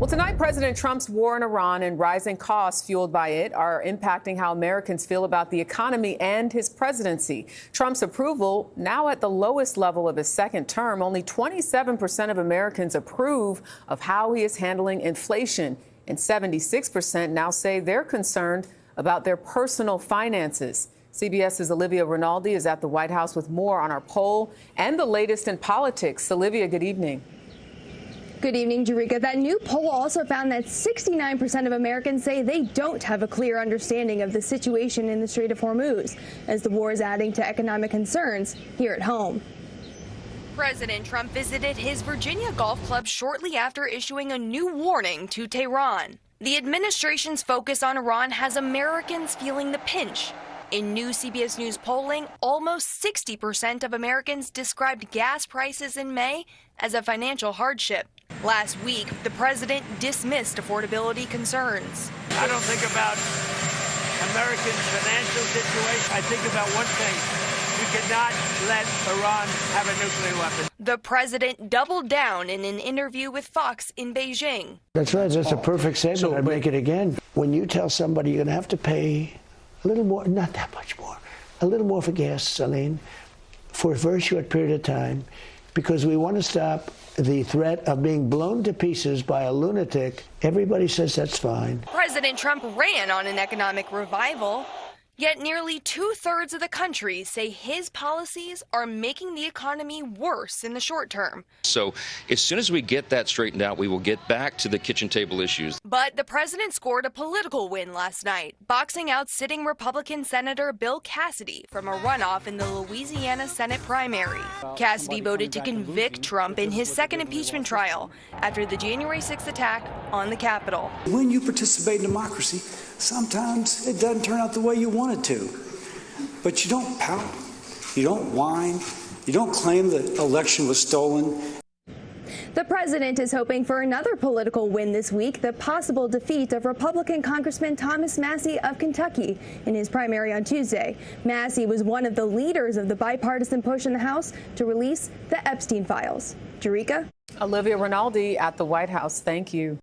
Well, tonight, President Trump's war in Iran and rising costs fueled by it are impacting how Americans feel about the economy and his presidency. Trump's approval now at the lowest level of his second term. Only 27% of Americans approve of how he is handling inflation, and 76% now say they're concerned about their personal finances. CBS's Olivia Rinaldi is at the White House with more on our poll and the latest in politics. Olivia, good evening. Good evening, Jerika. That new poll also found that 69% of Americans say they don't have a clear understanding of the situation in the Strait of Hormuz, as the war is adding to economic concerns here at home. President Trump visited his Virginia golf club shortly after issuing a new warning to Tehran. The administration's focus on Iran has Americans feeling the pinch. In new CBS News polling, almost 60% of Americans described gas prices in May as a financial hardship. Last week, the president dismissed affordability concerns. I don't think about Americans' financial situation. I think about one thing. We cannot let Iran have a nuclear weapon. The president doubled down in an interview with Fox in Beijing. That's right. That's a perfect statement. I'd make it again. When you tell somebody you're going to have to pay a little more, not that much more, a little more for gasoline for a very short period of time, because we want to stop the threat of being blown to pieces by a lunatic, everybody says that's fine. President Trump ran on an economic revival, yet nearly two-thirds of the country say his policies are making the economy worse in the short term. So as soon as we get that straightened out, we will get back to the kitchen table issues. But the president scored a political win last night, boxing out sitting Republican Senator Bill Cassidy from a runoff in the Louisiana Senate primary. Cassidy voted to convict Trump in his second impeachment trial after the January 6th attack on the Capitol. When you participate in democracy, sometimes it doesn't turn out the way you want it to. But you don't pout, you don't whine, you don't claim the election was stolen. The president is hoping for another political win this week, the possible defeat of Republican Congressman Thomas Massie of Kentucky in his primary on Tuesday. Massie was one of the leaders of the bipartisan push in the House to release the Epstein files. Jerika? Olivia Rinaldi at the White House. Thank you.